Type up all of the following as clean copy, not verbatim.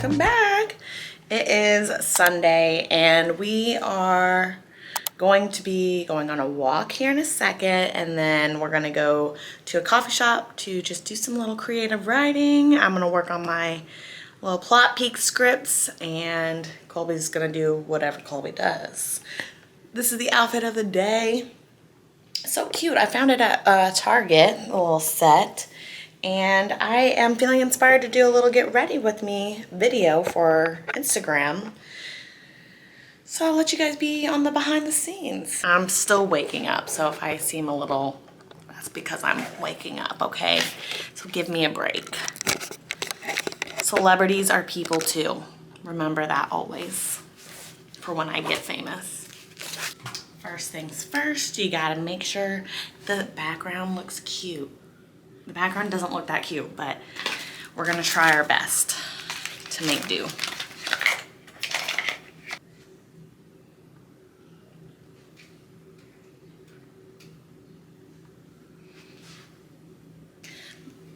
welcome back. It is Sunday and we are going to be going on a walk here in a second, and then we're gonna go to a coffee shop to just do some little creative writing. I'm gonna work on my little plot peak scripts, and Colby's gonna do whatever Colby does. This is the outfit of the day. So cute. I found it at Target, a little set. And I am feeling inspired to do a little get ready with me video for Instagram. So I'll let you guys be on the behind the scenes. I'm still waking up, so if I seem a little, that's because I'm waking up, okay? So give me a break. Celebrities are people too. Remember that always, for when I get famous. First things first, you gotta make sure the background looks cute. The background doesn't look that cute, but we're gonna try our best to make do.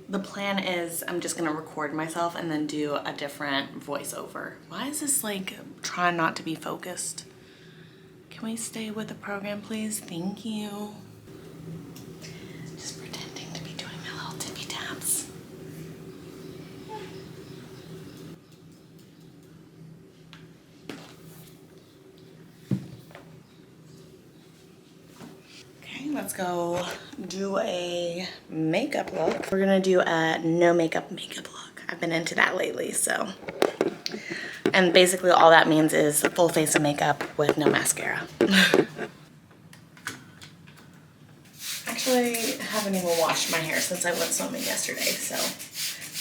The plan is I'm just gonna record myself and then do a different voiceover. Why is this like trying not to be focused? Can we stay with the program, please? Thank you. Just pretending to be doing my little tippy taps. Okay, let's go do a makeup look. We're gonna do a no makeup look. I've been into that lately, so. And basically all that means is a full face of makeup with no mascara. Actually, I haven't even washed my hair since I went swimming yesterday, so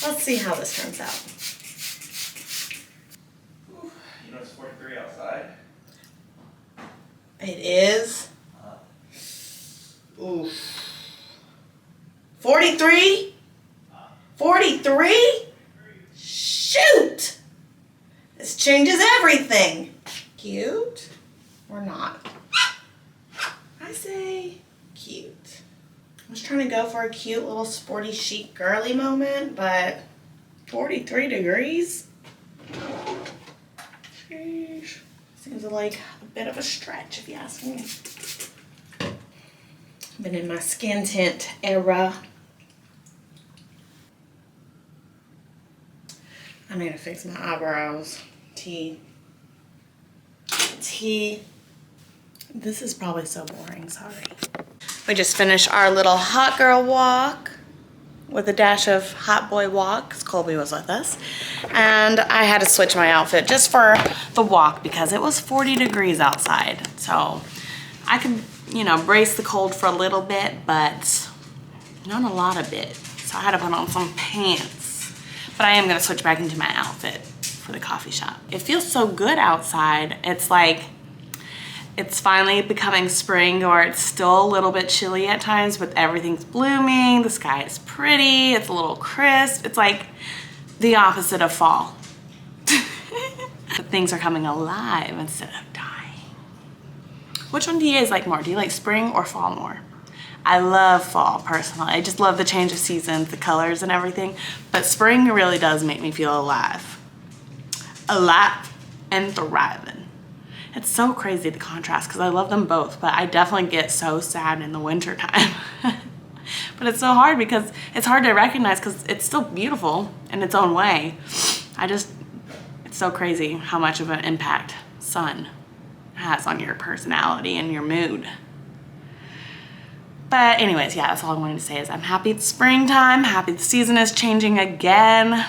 let's see how this turns out. You know it's 43 outside? It is? Oof. 43? 43? Shoot! This changes everything. Cute or not? I say cute. I was trying to go for a cute little sporty chic girly moment, but 43 degrees? Sheesh. Seems like a bit of a stretch if you ask me. Been in my skin tint era. I need to fix my eyebrows. T. This is probably so boring, sorry. We just finished our little hot girl walk with a dash of hot boy walk, because Colby was with us. And I had to switch my outfit just for the walk because it was 40 degrees outside. So I could, you know, brace the cold for a little bit, but not a lot of it. So I had to put on some pants. But I am gonna switch back into my outfit for the coffee shop. It feels so good outside. It's like, it's finally becoming spring, or it's still a little bit chilly at times, but everything's blooming, the sky is pretty, it's a little crisp. It's like the opposite of fall. But things are coming alive instead of dying. Which one do you guys like more? Do you like spring or fall more? I love fall personally. I just love the change of seasons, the colors and everything. But spring really does make me feel alive. Alive and thriving. It's so crazy, the contrast, because I love them both, but I definitely get so sad in the winter time. But it's so hard because it's hard to recognize because it's still beautiful in its own way. It's so crazy how much of an impact sun has on your personality and your mood. But anyways, yeah, that's all I wanted to say is I'm happy it's springtime, happy the season is changing again,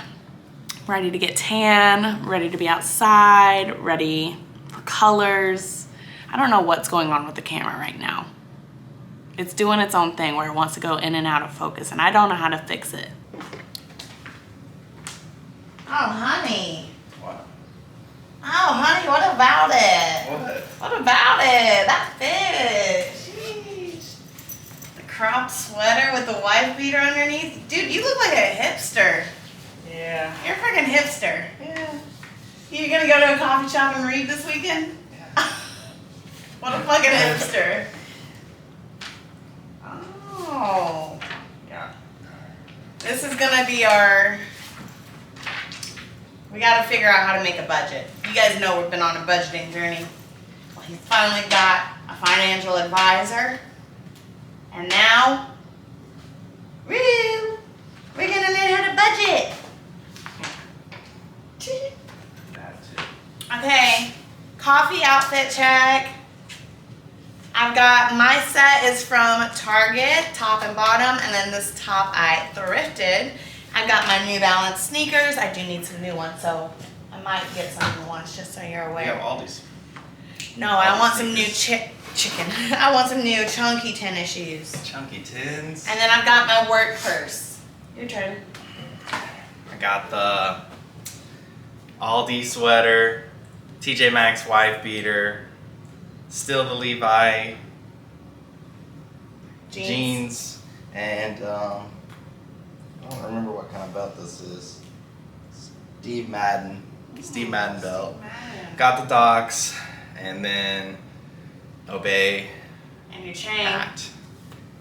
ready to get tan, ready to be outside, ready for colors. I don't know what's going on with the camera right now. It's doing its own thing where it wants to go in and out of focus, and I don't know how to fix it. Oh, honey. What? Oh, honey, what about it? What? What about it? That fit. Sheesh. The cropped sweater with the wife beater underneath. Dude, you look like a hipster. Yeah. You're a freaking hipster. Yeah. You gonna go to a coffee shop and read this weekend? Yeah. What a fucking hipster. Oh. Yeah. This is gonna be our, we We gotta figure out how to make a budget. You guys know we've been on a budgeting journey. Well, he's finally got a financial advisor. And now, woo, we're gonna learn how to budget. Okay, coffee outfit check. I've got, my set is from Target, top and bottom, and then this top I thrifted. I've got my New Balance sneakers. I do need some new ones, so I might get some new ones just so you're aware. We have all these. No, I want some new chicken. I want some new chunky tennis shoes. Chunky tins. And then I've got my work purse. Your turn. I got the Aldi sweater, TJ Maxx wife beater, still the Levi jeans, and I don't remember what kind of belt this is. Steve Madden belt. Got the Docs, and then Obey And your chain. hat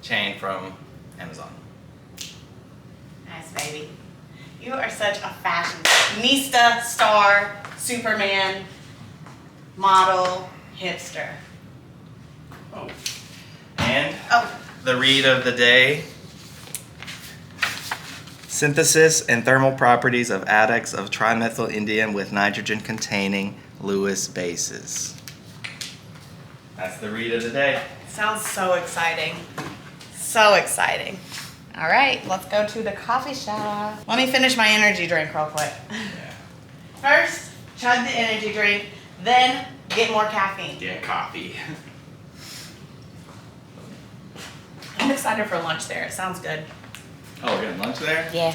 chain from Amazon. Nice, baby. You are such a fashionista, star, Superman, model, hipster. Oh. And Oh, the read of the day. Synthesis and thermal properties of adducts of trimethylenedium with nitrogen containing Lewis bases. That's the read of the day. sounds so exciting. So exciting. All right, let's go to the coffee shop. Let me finish my energy drink real quick. First, chug the energy drink, then get more caffeine. Get coffee. I'm excited for lunch there. It sounds good. Oh, we're getting lunch there? Yeah.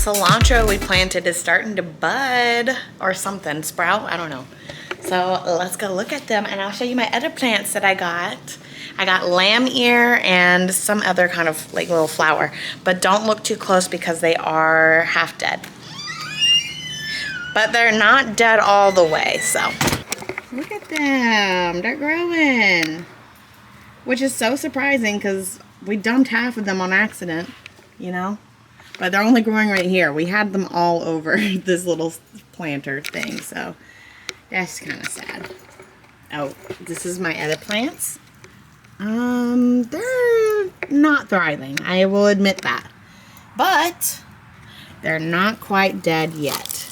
Cilantro we planted is starting to bud or something, sprout, I don't know. So let's go look at them and I'll show you my other plants that I got. I got lamb ear and some other kind of like little flower, but don't look too close because they are half dead. But they're not dead all the way, so. Look at them, they're growing. Which is so surprising because we dumped half of them on accident, you know? But they're only growing right here. We had them all over this little planter thing, so that's kind of sad. Oh, this is my other plants. They're not thriving, I will admit that. But they're not quite dead yet.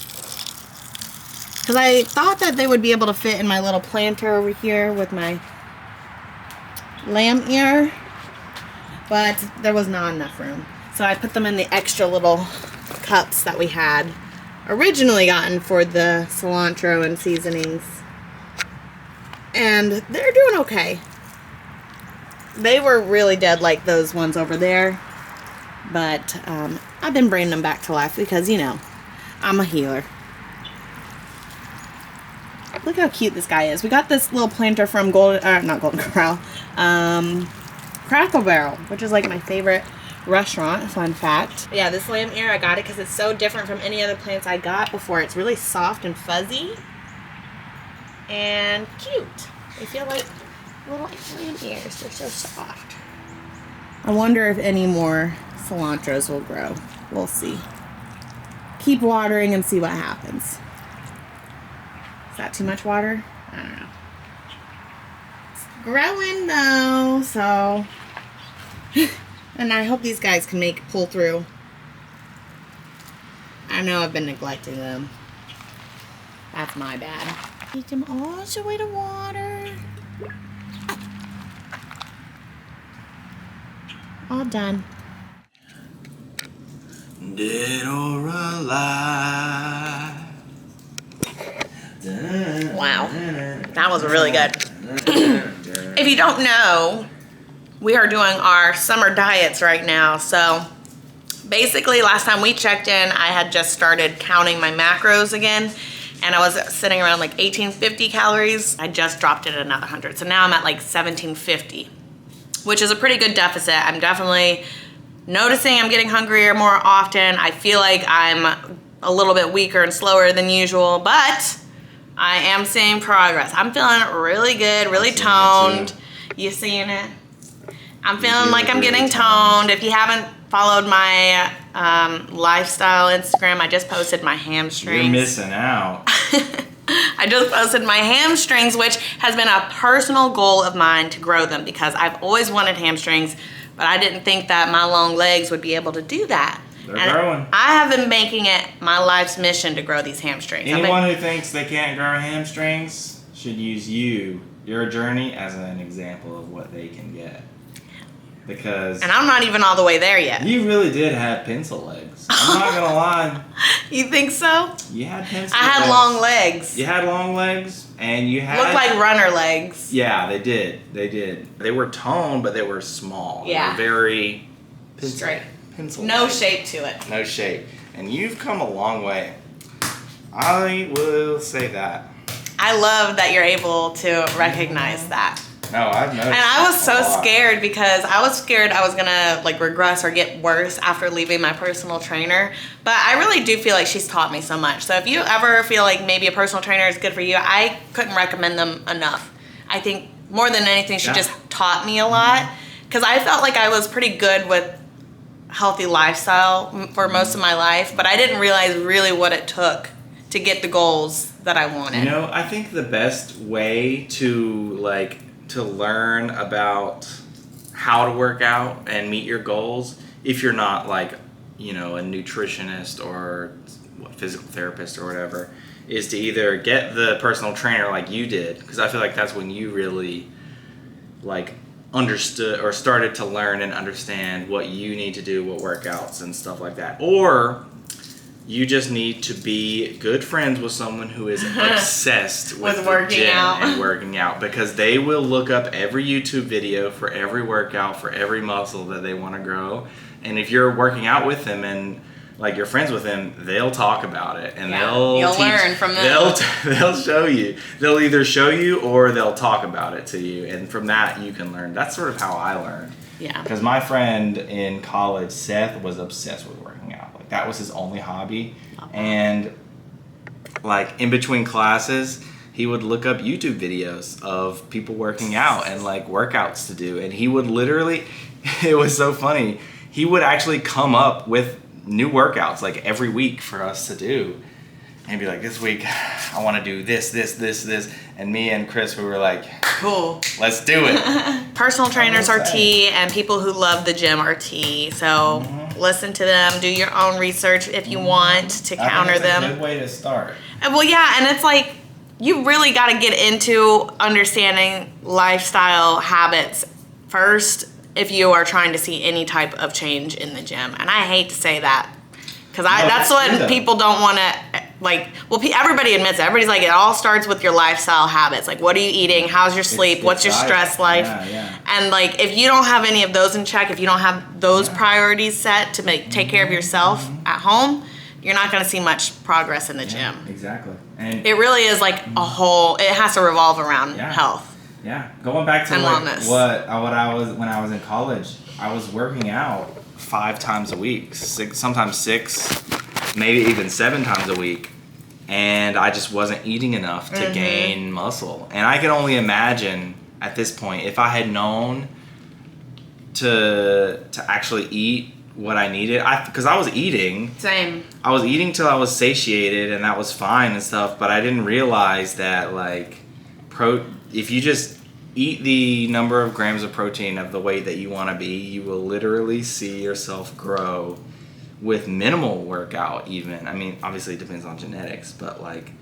Because I thought that they would be able to fit in my little planter over here with my lamb ear, but there was not enough room. So I put them in the extra little cups that we had originally gotten for the cilantro and seasonings. And they're doing okay. They were really dead like those ones over there. But I've been bringing them back to life because, you know, I'm a healer. Look how cute this guy is. We got this little planter from not Golden Corral, Crackle Barrel, which is like my favorite restaurant, fun fact. But yeah, this lamb ear, I got it because it's so different from any other plants I got before. It's really soft and fuzzy and cute. They feel like little lamb ears. They're so soft. I wonder if any more cilantros will grow. We'll see. Keep watering and see what happens. Is that too much water? I don't know. It's growing though, so and I hope these guys can pull through. I know I've been neglecting them. That's my bad. Take him all the way to water. All done. Dead or alive. Wow, that was really good. If you don't know, we are doing our summer diets right now. So basically last time we checked in, I had just started counting my macros again, and I was sitting around like 1850 calories. I just dropped it another 100. So now I'm at like 1750, which is a pretty good deficit. I'm definitely noticing I'm getting hungrier more often. I feel like I'm a little bit weaker and slower than usual, but I am seeing progress. I'm feeling really good, really toned. You seeing it? I'm feeling like I'm getting toned. If you haven't followed my lifestyle Instagram, I just posted my hamstrings. You're missing out. I just posted my hamstrings, which has been a personal goal of mine to grow them because I've always wanted hamstrings, but I didn't think that my long legs would be able to do that. They're growing. I have been making it my life's mission to grow these hamstrings. Anyone who thinks they can't grow hamstrings should use your journey, as an example of what they can get. Because... And I'm not even all the way there yet. You really did have pencil legs. I'm not gonna lie. You think so? You had pencil legs. I had long legs. You had long legs, and you had... Looked like runner legs. Yeah, they did. They did. They were toned, but they were small. Yeah. They were very... Straight. Pencil No legs. shape to it. No shape. And you've come a long way. I will say that. I love that you're able to recognize that. No, I've noticed. And I was so a lot. scared because I was scared I was gonna like regress or get worse after leaving my personal trainer. But I really do feel like she's taught me so much. So if you ever feel like maybe a personal trainer is good for you, I couldn't recommend them enough. I think more than anything, she just taught me a lot. Because I felt like I was pretty good with healthy lifestyle for most of my life, but I didn't realize really what it took to get the goals that I wanted. You know, I think the best way to to learn about how to work out and meet your goals, if you're not like, you know, a nutritionist or physical therapist or whatever, is to either get the personal trainer like you did, because I feel like that's when you really like understood or started to learn and understand what you need to do, what workouts and stuff like that. Or you just need to be good friends with someone who is obsessed with working out and working out, because they will look up every YouTube video for every workout, for every muscle that they want to grow. And if you're working out with them and like you're friends with them, they'll talk about it and you'll learn from them. They'll show you. They'll either show you or they'll talk about it to you, and from that you can learn. That's sort of how I learned. Yeah. Because my friend in college, Seth, was obsessed with working out. Like that was his only hobby. And like in between classes, he would look up YouTube videos of people working out and like workouts to do. And he would literally, it was so funny, he would actually come up with new workouts like every week for us to do. And be like, this week I want to do this. And me and Chris, we were like, cool, let's do it. Personal trainers are tea, and people who love the gym are tea. So listen to them, do your own research if you want to counter them. That's a good way to start. And well, yeah, and it's like, you really got to get into understanding lifestyle habits first if you are trying to see any type of change in the gym. And I hate to say that, because that's what people don't want to, like, well, everybody admits it. Everybody's like, it all starts with your lifestyle habits. Like, what are you eating? How's your sleep? What's your stress life? Yeah. And like, if you don't have any of those in check, if you don't have those priorities set to take care of yourself at home, you're not going to see much progress in the gym. Exactly. And it really is like a whole, it has to revolve around health. Yeah. Going back to and like wellness. what I was when I was in college, I was working out 5 times a week, sometimes 6, maybe even 7 times a week. And I just wasn't eating enough to gain muscle. And I can only imagine at this point, if I had known to actually eat what I needed, because I was eating. Same. I was eating till I was satiated, and that was fine and stuff. But I didn't realize that like, if you just eat the number of grams of protein of the weight that you want to be, you will literally see yourself grow with minimal workout even. I mean, obviously it depends on genetics, but like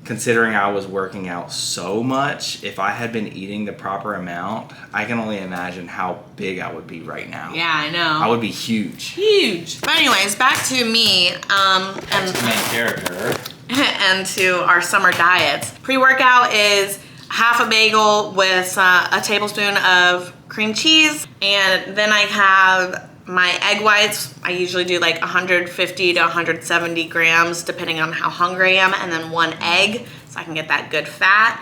considering I was working out so much, if I had been eating the proper amount, I can only imagine how big I would be right now. Yeah, I know. I would be huge. Huge. But anyways, back to me. Back to the main character. And to our summer diets. Pre-workout is half a bagel with a tablespoon of cream cheese. And then I have my egg whites. I usually do like 150 to 170 grams depending on how hungry I am. And then 1 egg so I can get that good fat.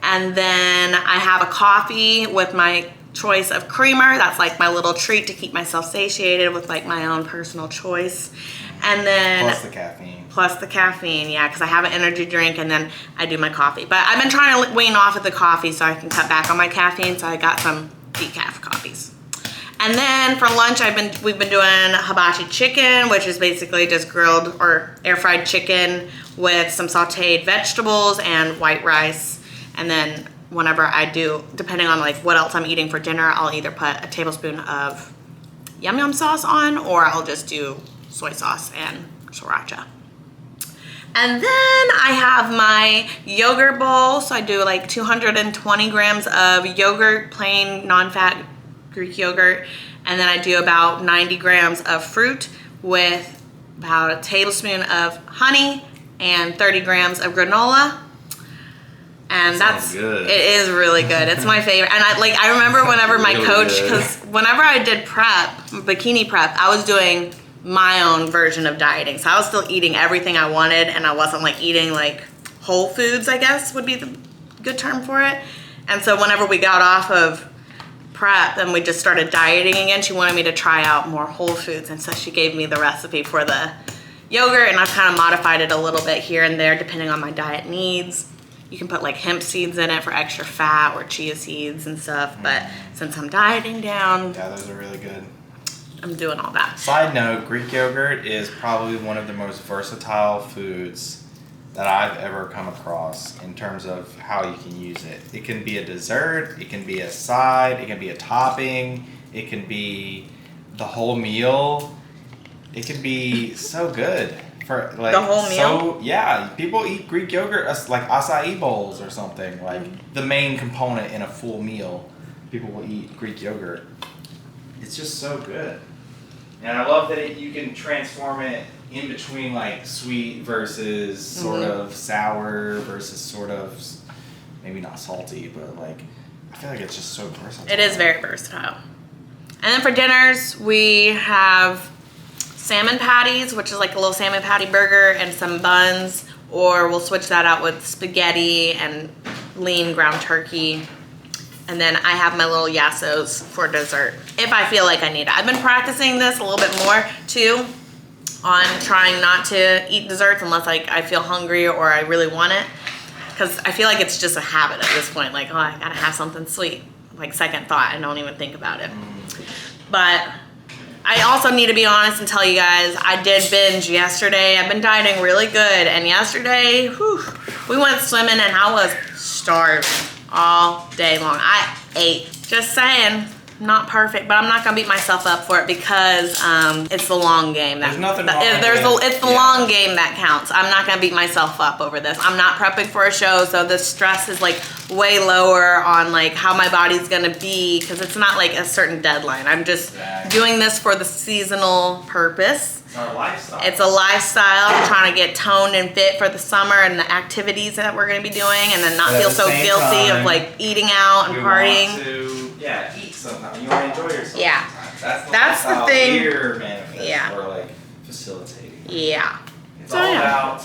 And then I have a coffee with my choice of creamer. That's like my little treat to keep myself satiated with like my own personal choice. And then Plus the caffeine. Plus the caffeine, yeah, because I have an energy drink and then I do my coffee. But I've been trying to wean off of the coffee so I can cut back on my caffeine, so I got some decaf coffees. And then for lunch, we've been doing hibachi chicken, which is basically just grilled or air fried chicken with some sauteed vegetables and white rice. And then whenever I do, depending on like what else I'm eating for dinner, I'll either put a tablespoon of yum yum sauce on, or I'll just do soy sauce and sriracha. And then I have my yogurt bowl. So I do like 220 grams of yogurt, plain non-fat Greek yogurt. And then I do about 90 grams of fruit with about a tablespoon of honey and 30 grams of granola. And that's good. It is really good. It's my favorite. And I remember whenever my Really coach, good. because whenever I did prep, bikini prep, I was doing my own version of dieting. So I was still eating everything I wanted, and I wasn't like eating like whole foods, I guess would be the good term for it. And so whenever we got off of prep and we just started dieting again, she wanted me to try out more whole foods. And so she gave me the recipe for the yogurt, and I've kind of modified it a little bit here and there depending on my diet needs. You can put like hemp seeds in it for extra fat, or chia seeds and stuff. But since I'm dieting down, Yeah, those are really good. I'm doing all that. Side note, Greek yogurt is probably one of the most versatile foods that I've ever come across in terms of how you can use it. It can be a dessert, it can be a side, it can be a topping, it can be the whole meal. It can be so good. For like The whole meal? So yeah, people eat Greek yogurt as like acai bowls or something. Like the main component in a full meal, people will eat Greek yogurt. It's just so good. And I love that you can transform it in between like sweet versus sort of sour versus sort of maybe not salty, but like I feel like it's just so versatile. It is very versatile. And then for dinners, we have salmon patties, which is like a little salmon patty burger and some buns, or we'll switch that out with spaghetti and lean ground turkey. And then I have my little yassos for dessert if I feel like I need it. I've been practicing this a little bit more too on trying not to eat desserts unless like I feel hungry or I really want it. Because I feel like it's just a habit at this point. Like, oh, I gotta have something sweet. Like second thought, I don't even think about it. But I also need to be honest and tell you guys, I did binge yesterday. I've been dieting really good. And yesterday, we went swimming and I was starving all day long. I ate. Just saying, not perfect, but I'm not gonna beat myself up for it because it's the long game. There's nothing wrong with it. It's the long game that counts. I'm not gonna beat myself up over this. I'm not prepping for a show, so the stress is like way lower on like how my body's gonna be because it's not like a certain deadline. I'm just doing this for the seasonal purpose. It's our lifestyle. It's a lifestyle. I'm trying to get toned and fit for the summer and the activities that we're gonna be doing, and then not But at feel the so same guilty time, of like eating out and We partying. want to, eat sometimes. You want to enjoy yourself. Yeah. Sometimes. That's the lifestyle thing. We're manifesting, Yeah. or like facilitating. Yeah. It's So, all yeah. about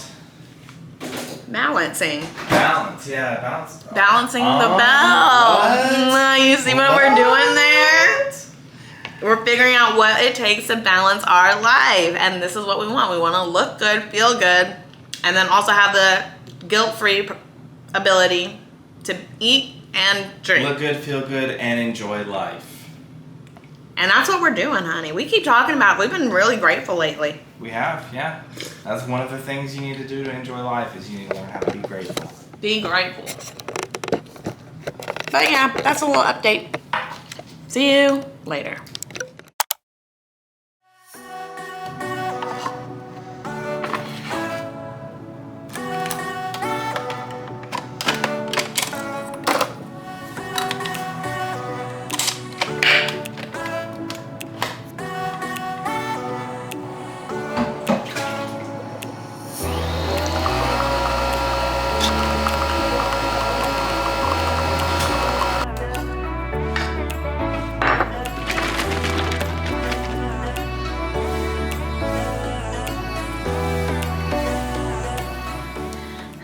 Balancing. balance. Yeah, balance. Balancing the Oh, bell. what? You see what we're doing there? We're figuring out what it takes to balance our life. And this is what we want. We want to look good, feel good, and then also have the guilt-free ability to eat and drink. Look good, feel good, and enjoy life. And that's what we're doing, honey. We keep talking about it. We've been really grateful lately. We have, yeah. That's one of the things you need to do to enjoy life is you need to learn how to be grateful. Be grateful. But yeah, that's a little update. See you later.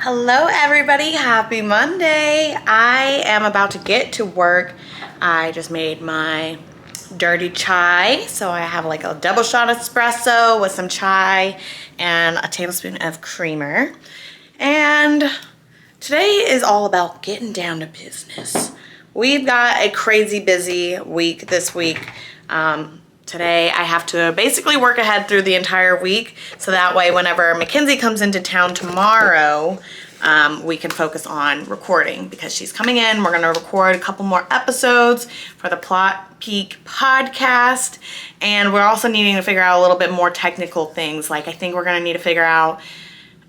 Hello everybody, happy Monday. I am about to get to work. I just made my dirty chai. So I have like a double shot espresso with some chai and a tablespoon of creamer. And today is all about getting down to business. We've got a crazy busy week this week. Today I have to basically work ahead through the entire week, so that way whenever Mackenzie comes into town tomorrow, we can focus on recording because she's coming in. We're gonna record a couple more episodes for the Plot Peak podcast, and we're also needing to figure out a little bit more technical things. Like I think we're gonna need to figure out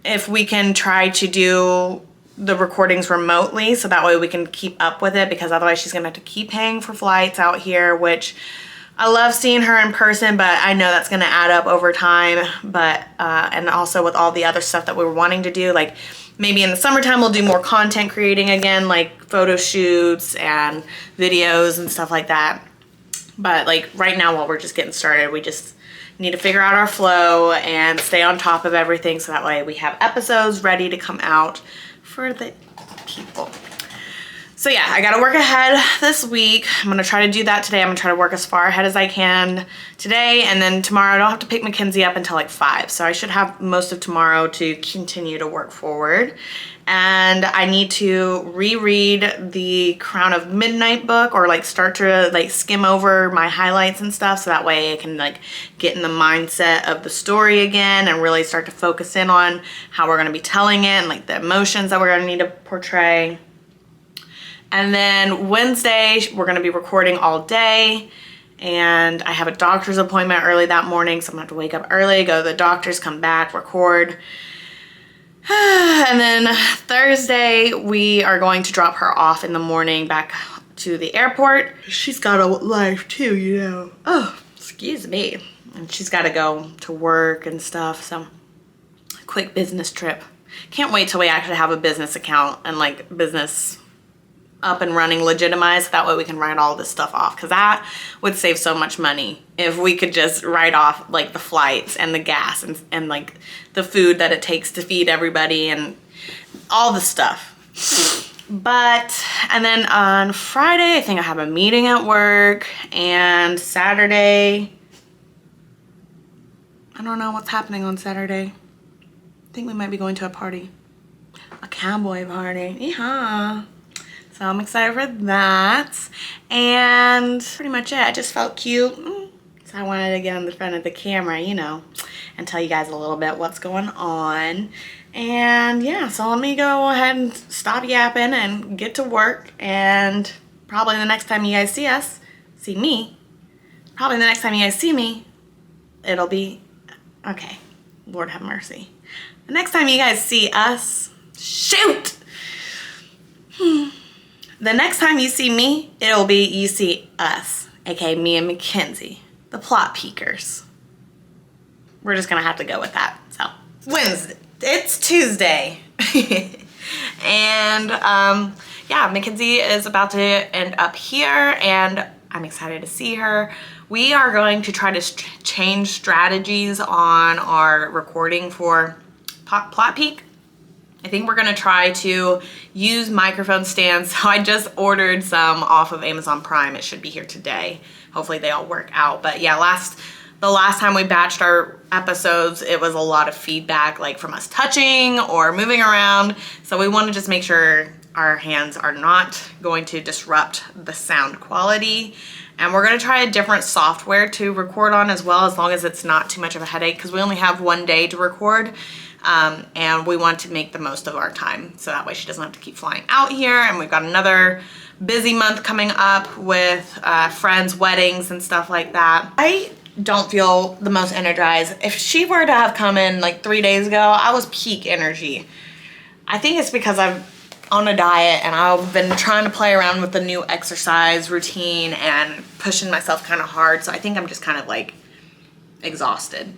if we can try to do the recordings remotely, so that way we can keep up with it, because otherwise she's gonna have to keep paying for flights out here, which I love seeing her in person, but I know that's gonna add up over time. But and also with all the other stuff that we were wanting to do, like maybe in the summertime we'll do more content creating again, like photo shoots and videos and stuff like that. But like right now, while we're just getting started, we just need to figure out our flow and stay on top of everything, so that way we have episodes ready to come out for the people. So yeah, I gotta work ahead this week. I'm gonna try to do that today. I'm gonna try to work as far ahead as I can today, and then tomorrow I don't have to pick Mackenzie up until like 5. So I should have most of tomorrow to continue to work forward. And I need to reread the Crown of Midnight book, or like start to like skim over my highlights and stuff, so that way I can like get in the mindset of the story again and really start to focus in on how we're gonna be telling it and like the emotions that we're gonna need to portray. And then Wednesday, we're gonna be recording all day, and I have a doctor's appointment early that morning, so I'm gonna have to wake up early, go to the doctor's, come back, record. And then Thursday, we are going to drop her off in the morning back to the airport. She's got a life too, you know. Oh, excuse me. And she's gotta go to work and stuff, so quick business trip. Can't wait till we actually have a business account and like business up and running, legitimized. That way we can write all this stuff off, because that would save so much money if we could just write off like the flights and the gas and like the food that it takes to feed everybody and all the stuff. But, and then on Friday, I think I have a meeting at work, and Saturday, I don't know what's happening on Saturday. I think we might be going to a party, a cowboy party. Yeehaw. So I'm excited for that. And pretty much it. I just felt cute. So I wanted to get on the front of the camera, you know, and tell you guys a little bit what's going on. And yeah, so let me go ahead and stop yapping and get to work. And probably the next time you guys see me, it'll be, okay, Lord have mercy. The next time you guys see us, shoot! The next time you see me, it'll be you see us, aka me and Mackenzie, the Plot Peakers. We're just gonna have to go with that. So, Wednesday, it's Tuesday. And yeah, Mackenzie is about to end up here, and I'm excited to see her. We are going to try to change strategies on our recording for Plot Peak. I think we're gonna try to use microphone stands. So I just ordered some off of Amazon Prime. It should be here today. Hopefully they all work out. But yeah, the last time we batched our episodes, it was a lot of feedback, like from us touching or moving around. So we want to just make sure our hands are not going to disrupt the sound quality. And we're gonna try a different software to record on as well, as long as it's not too much of a headache, because we only have one day to record. And we want to make the most of our time, so that way she doesn't have to keep flying out here. And we've got another busy month coming up with friends' weddings and stuff like that. I don't feel the most energized. If she were to have come in like 3 days ago, I was peak energy. I think it's because I'm on a diet and I've been trying to play around with the new exercise routine and pushing myself kind of hard. So I think I'm just kind of like exhausted.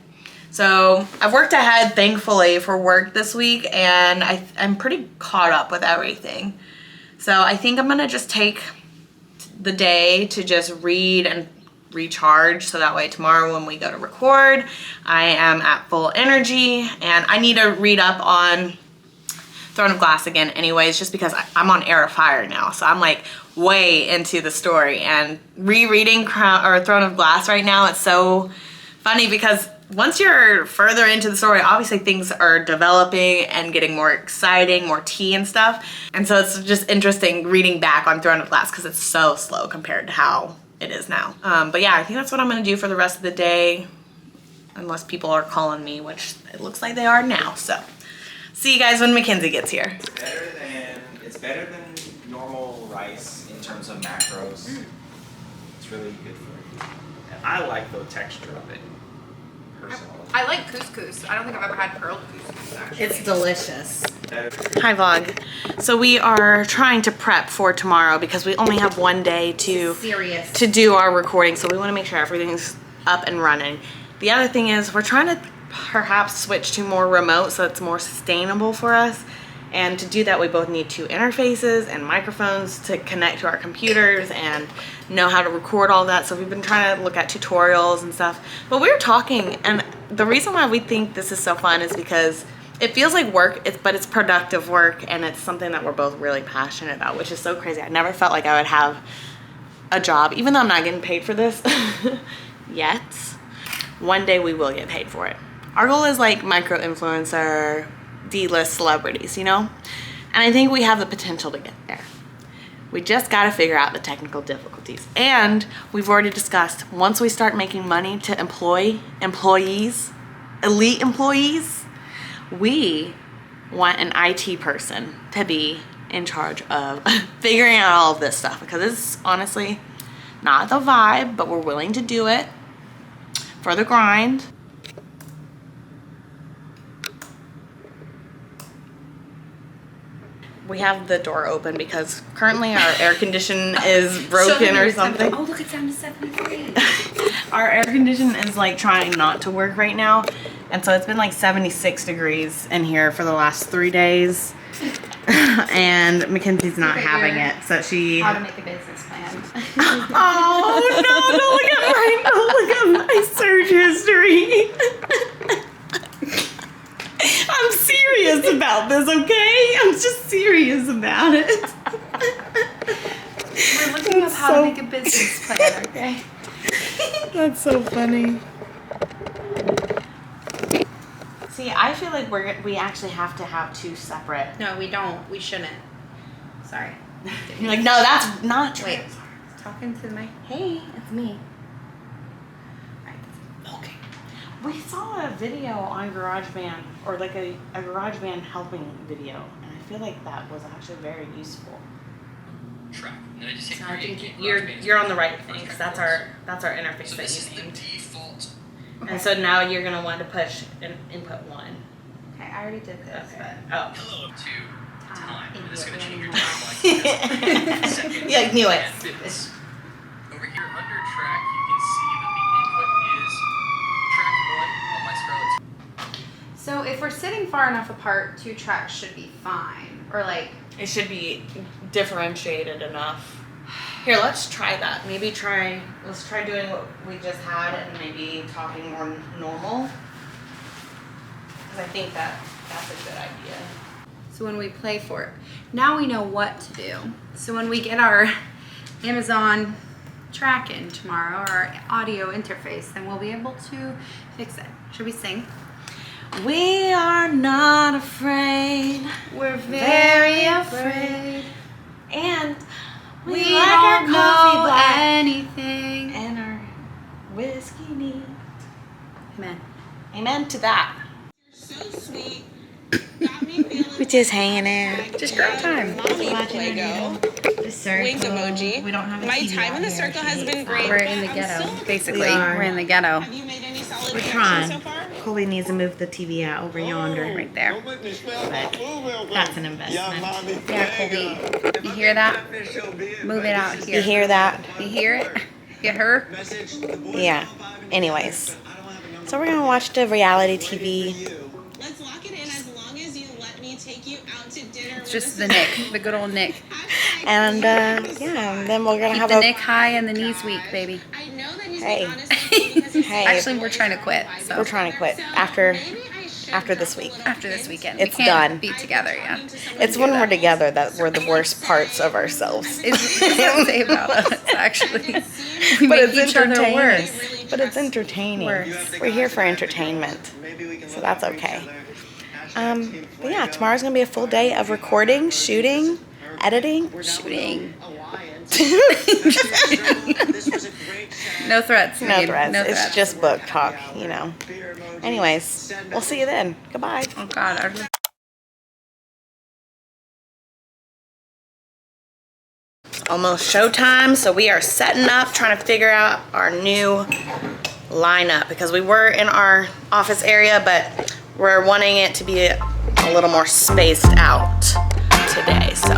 So I've worked ahead, thankfully, for work this week, and I'm pretty caught up with everything. So I think I'm gonna just take the day to just read and recharge, so that way tomorrow when we go to record, I am at full energy. And I need to read up on Throne of Glass again anyways, just because I'm on Air of Fire now. So I'm like way into the story, and rereading Throne of Glass right now, it's so funny because once you're further into the story, obviously things are developing and getting more exciting, more tea and stuff. And so it's just interesting reading back on Throne of Glass because it's so slow compared to how it is now. But yeah, I think that's what I'm gonna do for the rest of the day, unless people are calling me, which it looks like they are now. So see you guys when Mackenzie gets here. It's better than normal rice in terms of macros. It's really good for you. And I like the texture of it. I like couscous. I don't think I've ever had pearl couscous actually. It's delicious. Hi vlog. So we are trying to prep for tomorrow because we only have one day to do our recording. So we want to make sure everything's up and running. The other thing is we're trying to perhaps switch to more remote so it's more sustainable for us. And to do that, we both need 2 interfaces and microphones to connect to our computers and know how to record all that. So we've been trying to look at tutorials and stuff. But we were talking, and the reason why we think this is so fun is because it feels like work, but it's productive work, and it's something that we're both really passionate about, which is so crazy. I never felt like I would have a job, even though I'm not getting paid for this yet. One day we will get paid for it. Our goal is like micro-influencer, D-list celebrities, you know? And I think we have the potential to get there. We just got to figure out the technical difficulties. And we've already discussed, once we start making money to employ employees, elite employees, we want an IT person to be in charge of figuring out all of this stuff, because it's honestly not the vibe, but we're willing to do it for the grind. We have the door open because currently our air condition is broken or something. Oh, look, it's down to 73. Our air condition is like trying not to work right now. And so it's been like 76 degrees in here for the last 3 days. And Mackenzie's not having it. So she... How to make a business plan. Oh, no, don't look at my search history. I'm serious about this, okay? I'm just serious about it. We're looking up how to make a business plan, okay? That's so funny. See, I feel like we actually have to have 2 separate. No, we don't. We shouldn't. Sorry. You're like, no, that's not true. Wait. Talking to the mic. Hey, it's me. Okay. We saw a video on GarageBand, or like a GarageBand helping video, and I feel like that was actually very useful. Track. And then I just hit So I create think game. you're on the right thing, because that's our interface So that this is you the named. default. And so now you're gonna want to push input 1. Okay, I already did this, Okay. but... Oh. Hello to time. Idiot, This is going to we change your don't time like seconds. Yeah, I knew it. and minutes. Over here under track, you can see that the input is track 1 on my Scarlett's. So if we're sitting far enough apart, 2 tracks should be fine. Or like... It should be differentiated enough. Here, let's try that. Let's try doing what we just had and maybe talking more normal. Because I think that's a good idea. So when we play for it, now we know what to do. So when we get our Amazon track in tomorrow, or our audio interface, then we'll be able to fix it. Should we sing? We are not afraid. We're very afraid. And we like our don't coffee know black anything. and our whiskey neat. Amen. Amen to that. So sweet. Got me feeling We're just hanging there. Just girl time. mommy Lego. Wink emoji. We don't have a My TV time out in the here. circle has been great. We're in the but I'm ghetto, still- basically. We are. We're in the ghetto. Have you made any solid We're connections trying. so far? Colby needs to move the TV out over yonder. Right there. But that's an investment. Yeah, Colby. You hear that? Move it out here. You hear that? You hear it? You hear? Yeah. Anyways. So we're going to watch the reality TV. Let's lock it in as long as you let me take you out to dinner. It's just the Nick, the good old Nick. And yeah, and then we're going to Keep have the a... Nick high and the knees weak, baby. I know that he's Hey. honest with me because he's Hey. Actually, we're trying to quit. So We're trying to quit after maybe I should After this week. After this weekend. It's we can't done. be together, yeah. It's when we're together that we're the worst parts of ourselves. It's what does say about us, actually. We But make it's each other entertaining. worse. But it's entertaining. We're here for entertainment, so that's okay. But yeah, tomorrow's gonna be a full day of recording, shooting, editing. Shooting. No threats. No Reed. threats. No It's threats. just book talk, you know. Anyways, we'll see you then. Goodbye. Oh God. Almost showtime, so we are setting up, trying to figure out our new lineup because we were in our office area, but we're wanting it to be a little more spaced out today. So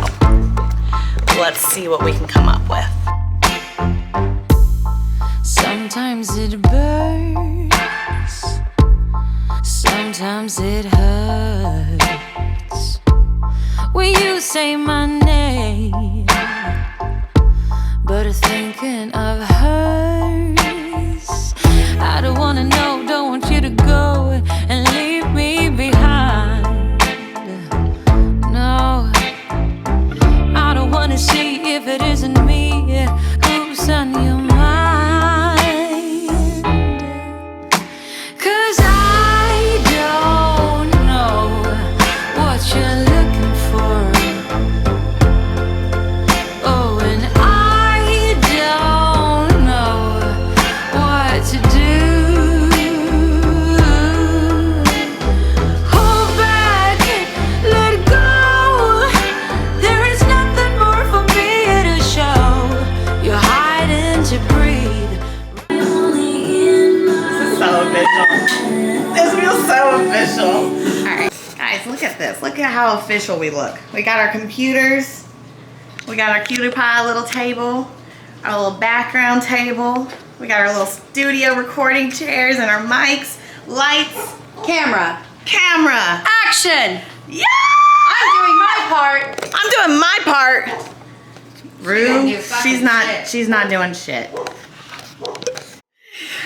let's see what we can come up with. Sometimes it burns, sometimes it hurts when you say my name, but thinking of hers. I don't wanna know, don't want you to go and leave me behind. No, I don't wanna see if it isn't me who's on your mind. 'Cause I don't know what you're looking for. Oh, and I don't know what to do. Hold back, let go. There is nothing more for me to show. You're hiding to breathe. So official. This feels so official. Alright, guys, look at this. Look at how official we look. We got our computers. We got our cutie pie little table. Our little background table. We got our little studio recording chairs and our mics, lights, Camera. camera. Action. Yeah! I'm doing my part. I'm doing my part. didn't do Rue, fucking shit. she's not doing shit.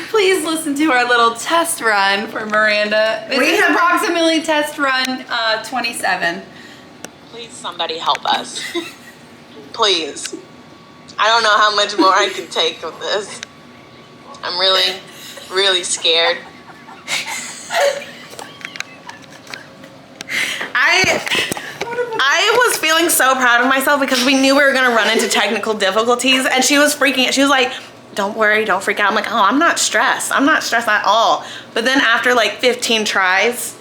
Please listen to our little test run for Miranda. This We is have- approximately test run 27. Please, somebody help us. Please. I don't know how much more I can take of this. I'm really, really scared. I was feeling so proud of myself because we knew we were gonna run into technical difficulties, and she was freaking. She was like, "Don't worry, don't freak out." I'm like, "Oh, I'm not stressed. I'm not stressed at all." But then after like 15 tries,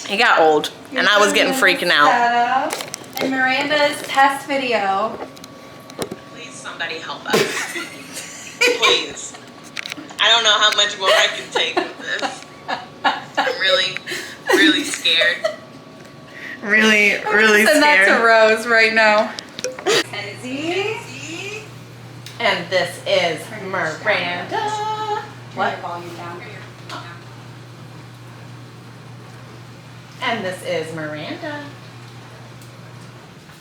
it got old, and I was getting freaking out. Setup. And Miranda's test video. Please, somebody help us. Please. I don't know how much more I can take of this. I'm really, really scared. Really, really Send that to scared. Rose right now. Kenzie. And this is Miranda. What? Volume down. And this is Miranda.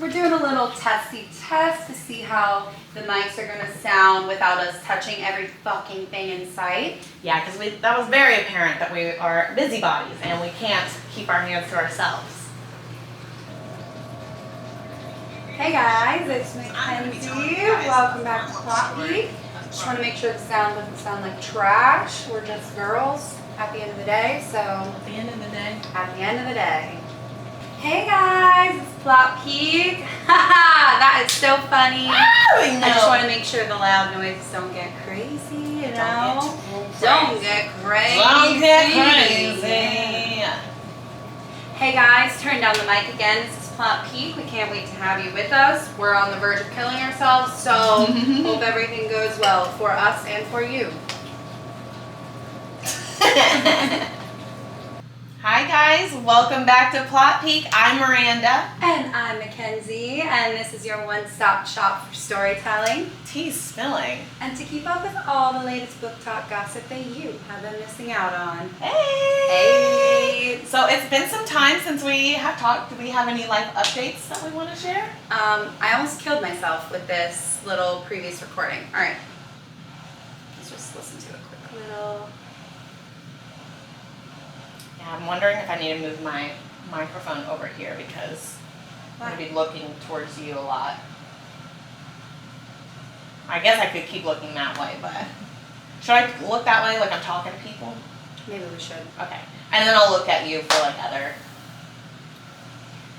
We're doing a little testy test to see how the mics are gonna sound without us touching every fucking thing in sight. Yeah, because that was very apparent that we are busybodies and we can't keep our hands to ourselves. Hey guys, it's Mackenzie. Welcome back to Plot Peak. Just want to make sure the sound doesn't sound like trash. We're just girls at the end of the day, so At the end of the day. at the end of the day. Hey guys, it's Plot Peak. Haha, that is so funny. I just want to make sure the loud noises don't get crazy, you know? Don't get crazy. Don't get crazy. Hey guys, turn down the mic again. This is Plot Peak. We can't wait to have you with us. We're on the verge of killing ourselves, so hope everything goes well for us and for you. Hi guys, welcome back to Plot Peak. I'm Miranda. And I'm Mackenzie, and this is your one-stop shop for storytelling. Tea's spilling. And to keep up with all the latest book talk gossip that you have been missing out on. Hey! Hey! So it's been some time since we have talked. Do we have any life updates that we want to share? I almost killed myself with this little previous recording. All right. Let's just listen to a quick little... Yeah, I'm wondering if I need to move my microphone over here because I'm going to be looking towards you a lot. I guess I could keep looking that way, but should I look that way like I'm talking to people? Maybe we should. Okay. And then I'll look at you for like other.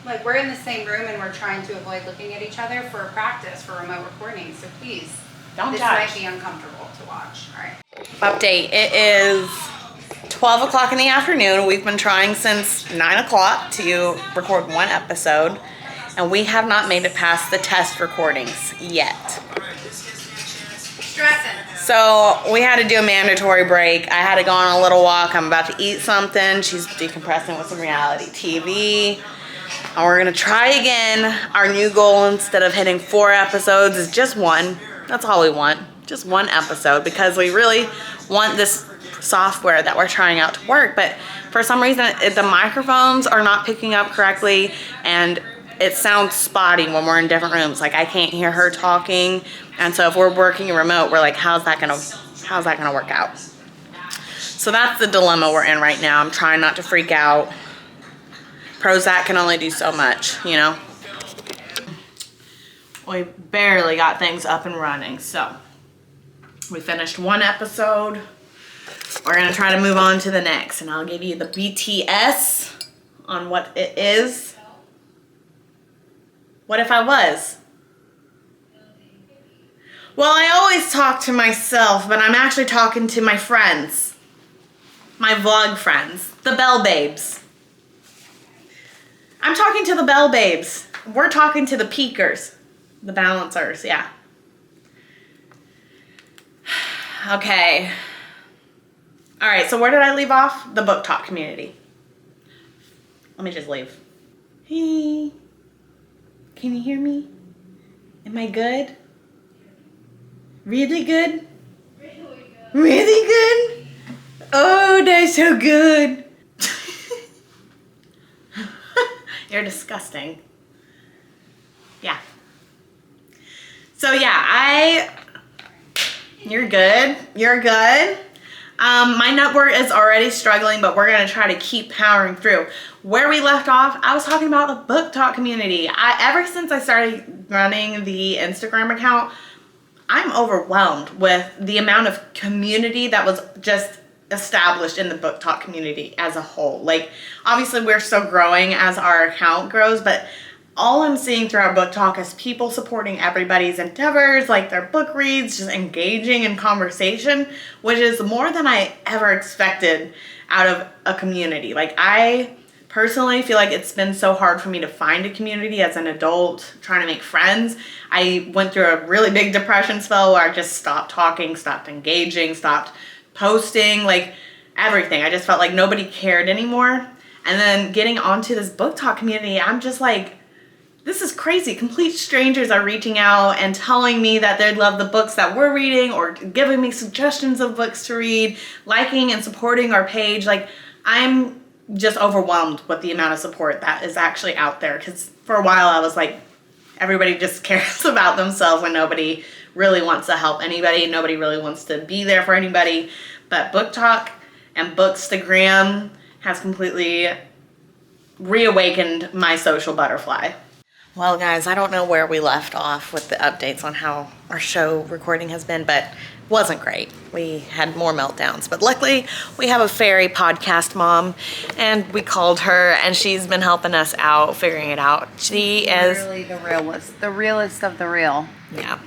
Like, we're in the same room and we're trying to avoid looking at each other for practice for remote recording, so please. Don't this judge. might be uncomfortable to watch. All right. Update. It is 12 o'clock in the afternoon. We've been trying since 9 o'clock to record one episode, and we have not made it past the test recordings yet. Stressing. So we had to do a mandatory break. I had to go on a little walk. I'm about to eat something. She's decompressing with some reality TV. And we're gonna try again. Our new goal, instead of hitting 4 episodes, is just 1. That's all we want. Just 1 episode, because we really want this software that we're trying out to work. But for some reason, the microphones are not picking up correctly, and it sounds spotty when we're in different rooms. Like, I can't hear her talking. And so if we're working remote, we're like, how's that gonna work out? So that's the dilemma we're in right now. I'm trying not to freak out. Prozac can only do so much, you know? We barely got things up and running. So we finished 1 episode. We're gonna try to move on to the next, and I'll give you the BTS on what it is. What if I was? Well, I always talk to myself, but I'm actually talking to my friends. My vlog friends. The Bell Babes. I'm talking to the Bell Babes. We're talking to the peakers. The balancers, yeah. Okay. Alright, so where did I leave off? The book talk community. Let me just leave. Hey. Can you hear me? Am I good? Really good? Really good? Oh, that's so good. You're disgusting. Yeah. So yeah, you're good. You're good. My network is already struggling, but we're gonna try to keep powering through. Where we left off, I was talking about the book talk community. Ever since I started running the Instagram account, I'm overwhelmed with the amount of community that was just established in the book talk community as a whole. Like, obviously we're still growing as our account grows, but all I'm seeing throughout book talk is people supporting everybody's endeavors, like their book reads, just engaging in conversation, which is more than I ever expected out of a community. Like, I personally feel like it's been so hard for me to find a community as an adult trying to make friends. I went through a really big depression spell where I just stopped talking, stopped engaging, stopped posting, like everything. I just felt like nobody cared anymore. And then getting onto this book talk community, I'm just like, this is crazy. Complete strangers are reaching out and telling me that they love the books that we're reading, or giving me suggestions of books to read, liking and supporting our page. Like, I'm just overwhelmed with the amount of support that is actually out there. Because for a while I was like, everybody just cares about themselves and nobody really wants to help anybody. Nobody really wants to be there for anybody. But book talk and Bookstagram has completely reawakened my social butterfly. Well, guys, I don't know where we left off with the updates on how our show recording has been, but it wasn't great. We had more meltdowns, but luckily we have a fairy podcast mom, and we called her, and she's been helping us out, figuring it out. She is Literally the realest of the real. yeah.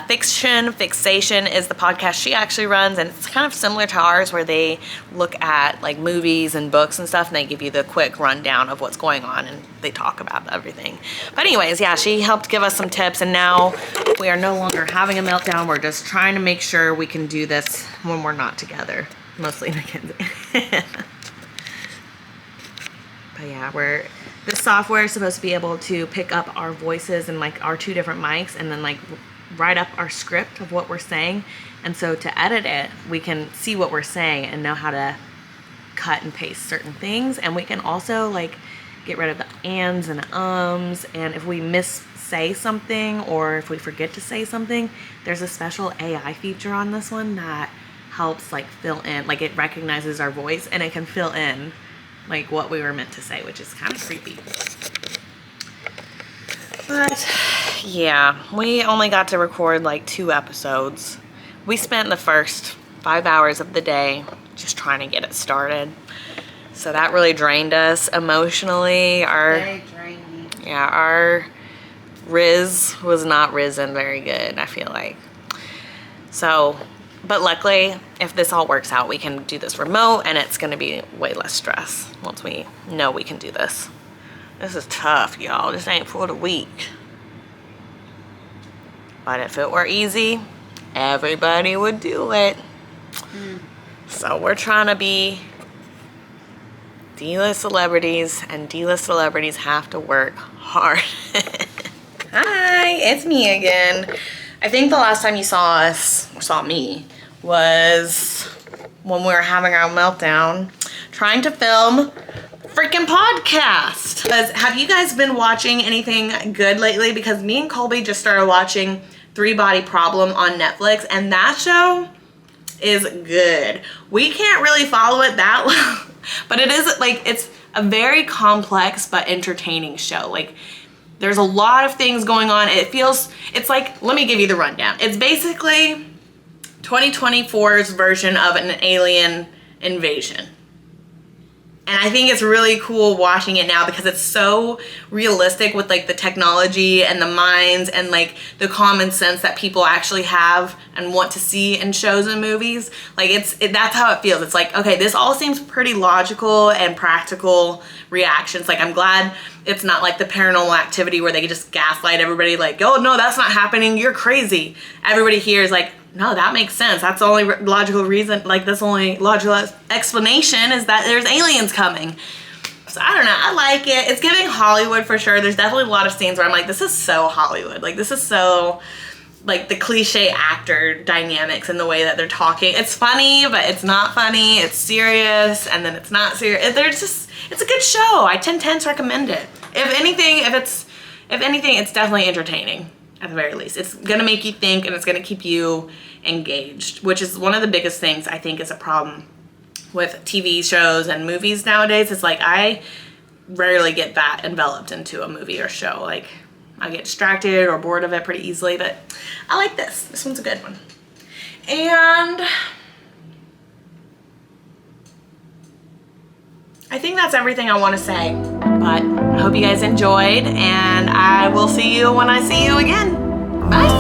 Fiction Fixation is the podcast she actually runs, and it's kind of similar to ours, where they look at like movies and books and stuff, and they give you the quick rundown of what's going on, and they talk about everything. But anyways, yeah, she helped give us some tips, and now we are no longer having a meltdown. We're just trying to make sure we can do this when we're not together, mostly Mackenzie. But yeah, this software is supposed to be able to pick up our voices and like our 2 different mics, and then like write up our script of what we're saying. And so to edit it, we can see what we're saying and know how to cut and paste certain things. And we can also like get rid of the ands and ums, and if we say something, or if we forget to say something, there's a special AI feature on this one that helps like fill in, like it recognizes our voice and it can fill in like what we were meant to say, which is kind of creepy. But yeah, we only got to record like 2 episodes. We spent the first 5 hours of the day just trying to get it started. So that really drained us emotionally. Very draining. Yeah, our Riz was not risen very good, I feel like. So, but luckily, if this all works out, we can do this remote and it's gonna be way less stress once we know we can do this. This is tough, y'all. This ain't for the weak. But if it were easy, everybody would do it. So we're trying to be D-list celebrities, and D-list celebrities have to work hard. Hi, it's me again. I think the last time you saw us, or saw me, was when we were having our meltdown trying to film freaking podcast. Because have you guys been watching anything good lately? Because me and Colby just started watching 3 Body Problem on Netflix, and that show is good. We can't really follow it that well, but it is like, it's a very complex but entertaining show. Like, there's a lot of things going on. It's like, let me give you the rundown. It's basically 2024's version of an alien invasion. And I think it's really cool watching it now because it's so realistic with like the technology and the minds and like the common sense that people actually have and want to see in shows and movies. Like that's how it feels. It's like, okay, this all seems pretty logical and practical reactions. Like, I'm glad it's not like the Paranormal Activity where they just gaslight everybody like, oh no, that's not happening, you're crazy. Everybody here is like, no, that makes sense. That's the only logical reason, like this only logical explanation is that there's aliens coming. So I don't know, I like it. It's giving Hollywood for sure. There's definitely a lot of scenes where I'm like, this is so Hollywood. Like, this is so like the cliche actor dynamics and the way that they're talking. It's funny, but it's not funny. It's serious, and then it's not serious. It's a good show. I 10/10 recommend it. If anything, it's definitely entertaining. At the very least, it's gonna make you think and it's gonna keep you engaged, which is one of the biggest things I think is a problem with TV shows and movies nowadays. It's like, I rarely get that enveloped into a movie or show. Like, I get distracted or bored of it pretty easily, but I like this. This one's a good one. And I think that's everything I want to say, but I hope you guys enjoyed, and I will see you when I see you again. Bye.